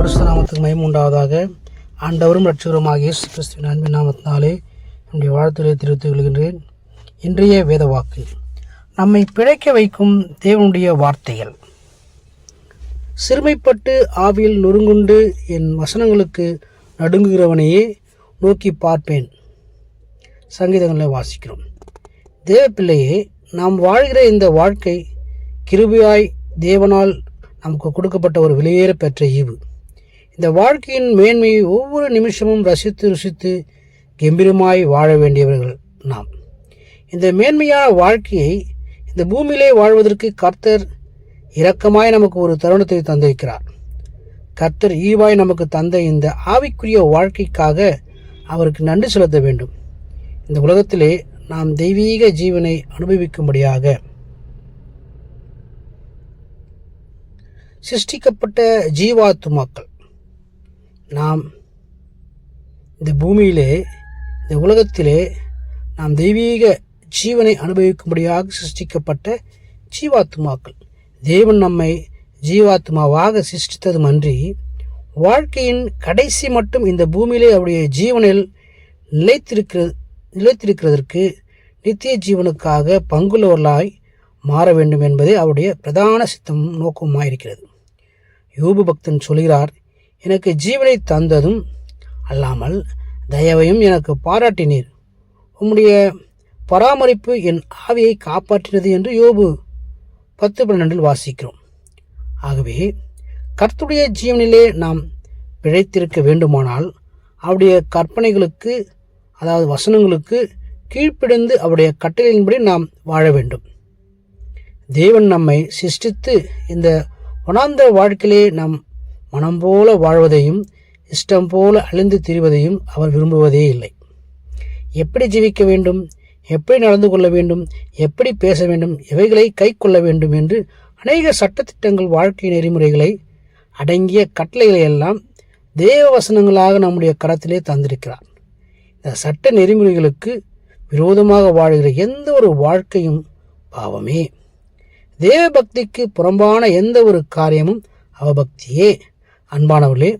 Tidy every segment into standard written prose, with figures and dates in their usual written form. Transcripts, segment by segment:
பரிசுத்த நாமத்துக்கு மகிமை உண்டாவதாக. ஆண்டவரும் இரட்சகருமாகிய இயேசு கிறிஸ்துவின் அன்பின் நாமத்தினாலே என்னுடைய வாழ்த்துக்களை தெரிவித்துக் கொள்கின்றேன். இன்றைய வேத வாக்கு, நம்மை பிழைக்க வைக்கும் தேவனுடைய வார்த்தைகள். சிறுமைப்பட்டு ஆவியில் நொறுங்குண்டு என் வசனங்களுக்கு நடுங்குகிறவனையே நோக்கி பார்ப்பேன். சங்கீதங்களை வாசிக்கிறோம். தேவ பிள்ளையே, நாம் வாழ்கிற இந்த வாழ்க்கை கிருபையாய் தேவனால் நமக்கு கொடுக்கப்பட்ட ஒரு வெளியேற பெற்ற ஈவு. இந்த வாழ்க்கையின் மேன்மையை ஒவ்வொரு நிமிஷமும் ரசித்து ருசித்து கம்பீரமாய் வாழ வேண்டியவர்கள் நாம். இந்த மேன்மையான வாழ்க்கையை இந்த பூமியிலே வாழ்வதற்கு கர்த்தர் இரக்கமாய் நமக்கு ஒரு தருணத்தை தந்திருக்கிறார். கர்த்தர் ஈவாய் நமக்கு தந்த இந்த ஆவிக்குரிய வாழ்க்கைக்காக அவருக்கு நன்றி செலுத்த வேண்டும். இந்த உலகத்திலே நாம் தெய்வீக ஜீவனை அனுபவிக்கும்படியாக சிருஷ்டிக்கப்பட்ட ஜீவாத்துமாக்கள் நாம் இந்த பூமியிலே, இந்த உலகத்திலே நாம் தெய்வீக ஜீவனை அனுபவிக்கும்படியாக சிருஷ்டிக்கப்பட்ட ஜீவாத்துமாக்கள். தேவன் நம்மை ஜீவாத்மாவாக சிருஷ்டித்ததும் அன்றி, வாழ்க்கையின் கடைசி மட்டும் இந்த பூமியிலே அவருடைய ஜீவனில் நிலைத்திருக்கிறதற்கு நித்திய ஜீவனுக்காக பங்குள்ளவர்களாய் மாற வேண்டும் என்பதே அவருடைய பிரதான சித்தமும் நோக்கமாயிருக்கிறது. யோபு பக்தன் சொல்கிறார், எனக்கு ஜீவனை தந்ததும் அல்லாமல் தயவையும் எனக்கு பாராட்டினீர், உம்முடைய பராமரிப்பு என் ஆவியை காப்பாற்றினது என்று யோபு 10:12 வாசிக்கிறோம். ஆகவே கர்த்தருடைய ஜீவனிலே நாம் பிழைத்திருக்க வேண்டுமானால் அவருடைய கற்பனைகளுக்கு, அதாவது வசனங்களுக்கு கீழ்ப்பிடிந்து அவருடைய கட்டளையின்படி நாம் வாழ வேண்டும். தேவன் நம்மை சிருஷ்டித்து இந்த வனாந்தர வாழ்க்கையிலே நம் மனம் போல வாழ்வதையும் இஷ்டம் போல அழிந்து திரிவதையும் அவர் விரும்புவதே இல்லை. எப்படி ஜீவிக்க வேண்டும், எப்படி நடந்து கொள்ள வேண்டும், எப்படி பேச வேண்டும், எவைகளை கை கொள்ள வேண்டும் என்று அநேக சட்டத்திட்டங்கள், வாழ்க்கை நெறிமுறைகளை அடங்கிய கட்டளைகளை எல்லாம் தேவ வசனங்களாக நம்முடைய கரத்திலே தந்திருக்கிறார். இந்த சட்ட நெறிமுறைகளுக்கு விரோதமாக வாழ்கிற எந்த ஒரு வாழ்க்கையும் பாவமே. தேவ பக்திக்கு புறம்பான எந்த ஒரு காரியமும் அவபக்தியே. அன்பானவர்களே,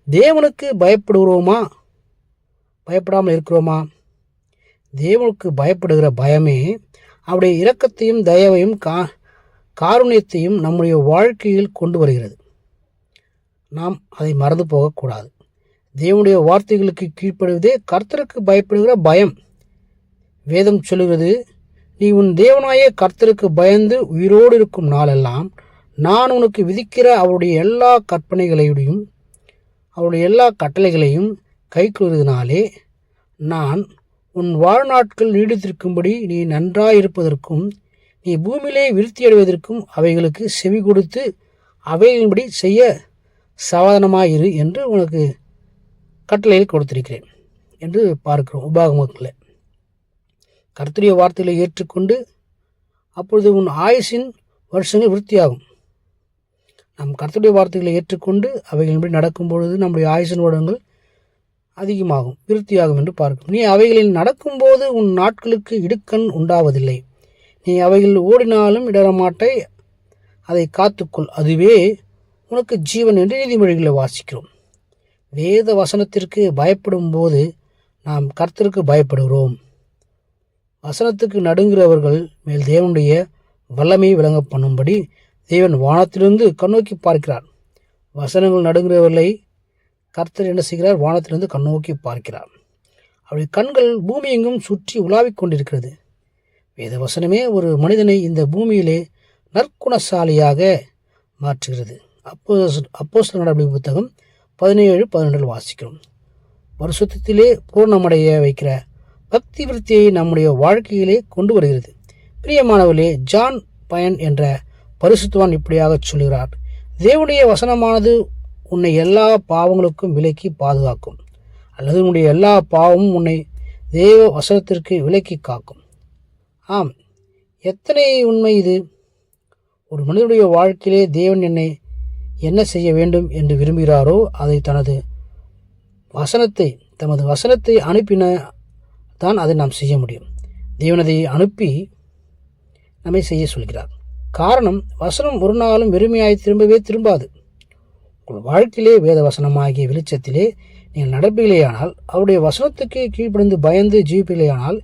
தேவனுக்கு பயப்படுகிறோமா, பயப்படாமல் இருக்கிறோமா? தேவனுக்கு பயப்படுகிற பயமே அவருடைய இரக்கத்தையும் தயவையும் காருண்யத்தையும் நம்முடைய வாழ்க்கையில் கொண்டு வருகிறது. நாம் அதை மறந்து போகக்கூடாது. தேவனுடைய வார்த்தைகளுக்கு கீழ்ப்படுவதே கர்த்தருக்கு பயப்படுகிற பயம். வேதம் சொல்லுகிறது, நீ உன் தேவனாய கர்த்தருக்கு பயந்து உயிரோடு இருக்கும் நாளெல்லாம் நான் உனக்கு விதிக்கிற அவருடைய எல்லா கற்பனைகளையும் அவருடைய எல்லா கட்டளைகளையும் கைக்கொள்வதனாலே நான் உன் வாழ்நாட்கள் நீடித்திருக்கும்படி நீ நன்றாயிருப்பதற்கும் நீ பூமியிலே விருத்தியடைவதற்கும் அவைகளுக்கு செவி கொடுத்து அவைகளின்படி செய்ய சாவதானமாயிரு என்று உனக்கு கட்டளையில் கொடுத்திருக்கிறேன் என்று பார்க்கிறோம். உபாகமத்தில் கர்த்தருடைய வார்த்தைகளை ஏற்றுக்கொண்டு அப்பொழுது உன் ஆயுசின் வருஷங்கள் விருத்தியாகும். நம் கர்த்தருடைய வார்த்தைகளை ஏற்றுக்கொண்டு அவைகளின்படி நடக்கும் பொழுது நம்முடைய ஆயுசின் வருடங்கள் அதிகமாகும், விருத்தியாகும் என்று பார்க்கும். நீ அவைகளில் நடக்கும்போது உன் நாட்களுக்கு இடுக்கண் உண்டாவதில்லை. நீ அவைகளில் ஓடினாலும் இடரமாட்டை, அதை காத்துக்கொள், அதுவே உனக்கு ஜீவன் என்று நீதிமொழிகளை வாசிக்கிறோம். வேத வசனத்திற்கு பயப்படும் போது நாம் கர்த்தருக்கு பயப்படுகிறோம். வசனத்துக்கு நடுங்கிறவர்கள் மேல் தேவனுடைய வல்லமையை விளங்க பண்ணும்படி தேவன் வானத்திலிருந்து கண்ணோக்கி பார்க்கிறார். வசனங்கள் நடுங்கிறவர்களை கர்த்தர் என்ன செய்கிறார்? வானத்திலிருந்து கண்ணோக்கி பார்க்கிறார். அவருடைய கண்கள் பூமி எங்கும் சுற்றி உலாவிக் கொண்டிருக்கிறது. வேத வசனமே ஒரு மனிதனை இந்த பூமியிலே நற்குணசாலியாக மாற்றுகிறது. அப்போஸ்தலர் நடவடிக்கை புத்தகம் 17:12 வாசிக்கிறோம். பரிசுத்தத்திலே பூர்ணமடைய வைக்கிற பக்தி விருத்தியை நம்முடைய வாழ்க்கையிலே கொண்டு வருகிறது. பிரியமானவர்களே, ஜான் பயன் என்ற பரிசுத்தவான் இப்படியாக சொல்கிறார், தேவனுடைய வசனமானது உன்னை எல்லா பாவங்களுக்கும் விலக்கி பாதுகாக்கும், அல்லது உன்னுடைய எல்லா பாவமும் உன்னை தேவ வசனத்திற்கு விலக்கி காக்கும். ஆம், எத்தனை உண்மை இது! ஒரு மனிதனுடைய வாழ்க்கையிலே தேவன் என்னை என்ன செய்ய வேண்டும் என்று விரும்புகிறாரோ அதை தமது வசனத்தை அனுப்பின தான் அதை நாம் செய்ய முடியும். தேவன் அதை அனுப்பி நம்மை செய்ய சொல்கிறார். காரணம், வசனம் ஒரு நாளும் வெறுமையாய் திரும்பவே திரும்பாது. உங்கள் வாழ்க்கையிலே வேத வசனமாகிய வெளிச்சத்திலே நீங்கள் நடப்பீர்களேயானால், அவருடைய வசனத்துக்கு கீழ்ப்படிந்து பயந்து ஜீவிப்பீர்களேயானால்,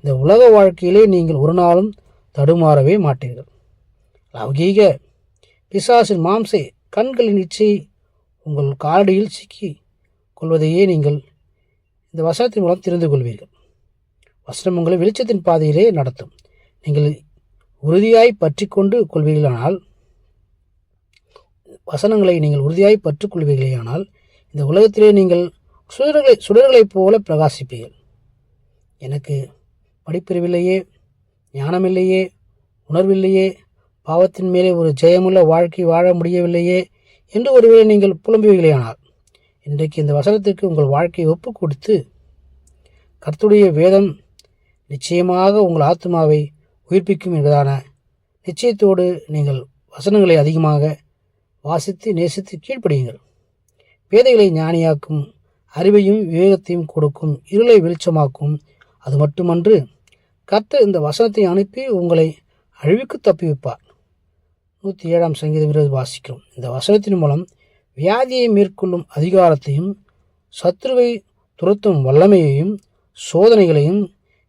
இந்த உலக வாழ்க்கையிலே நீங்கள் ஒரு நாளும் தடுமாறவே மாட்டீர்கள். லௌகீக பிசாசின் மாம்சை கண்களின் இச்சை உங்கள் காலடியில் சிக்கி கொள்வதையே நீங்கள் இந்த வசனத்தின் மூலம் தெரிந்து கொள்வீர்கள். வசனம் உங்களை வெளிச்சத்தின் பாதையிலே நடத்தும். நீங்கள் உறுதியாய் பற்றி கொண்டு கொள்வீர்களானால், வசனங்களை நீங்கள் உறுதியாய் பற்றி கொள்வீர்களேயானால், இந்த உலகத்திலே நீங்கள் சுடர்களைப் போல பிரகாசிப்பீர்கள். எனக்கு படிப்பறிவில்லையே, ஞானமில்லையே, உணர்வில்லையே, பாவத்தின் மேலே ஒரு ஜெயமுள்ள வாழ்க்கை வாழ முடியவில்லையே என்று ஒருவேளை நீங்கள் புலம்புவீர்களேயானால், இன்றைக்கு இந்த வசனத்திற்கு உங்கள் வாழ்க்கையை ஒப்பு கொடுத்து, கர்த்தருடைய வேதம் நிச்சயமாக உங்கள் ஆத்மாவை உயிர்ப்பிக்கும் என்பதான நிச்சயத்தோடு நீங்கள் வசனங்களை அதிகமாக வாசித்து நேசித்து கீழ்ப்படியுங்கள். பேதைகளை ஞானியாக்கும், அறிவையும் விவேகத்தையும் கொடுக்கும், இருளை வெளிச்சமாக்கும். அது மட்டுமன்று, கர்த்தர் இந்த வசனத்தை அனுப்பி உங்களை அழிவுக்கு தப்பிவிப்பார். 107 சங்கீதம் வாசிக்கிறோம். இந்த வசனத்தின் மூலம் வியாதியை மேற்கொள்ளும் அதிகாரத்தையும், சத்துருவை துரத்தும் வல்லமையையும், சோதனைகளையும்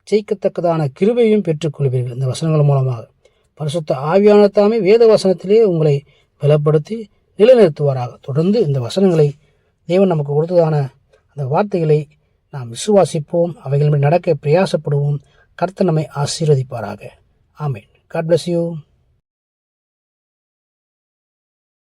ஜெயிக்கத்தக்கதான கிருபையையும் பெற்றுக்கொள்வீர்கள். இந்த வசனங்கள் மூலமாக பரிசுத்த ஆவியான தாமே வேத வசனத்திலே உங்களை பலப்படுத்தி நிலைநிறுத்துவாராக. தொடர்ந்து இந்த வசனங்களை தேவன் நமக்கு கொடுத்ததான அந்த வார்த்தைகளை நாம் விசுவாசிப்போம், அவைகள் நடக்க பிரயாசப்படுவோம். கர்த்தர் நம்மை ஆசீர்வதிப்பாராக. ஆமென். God bless you.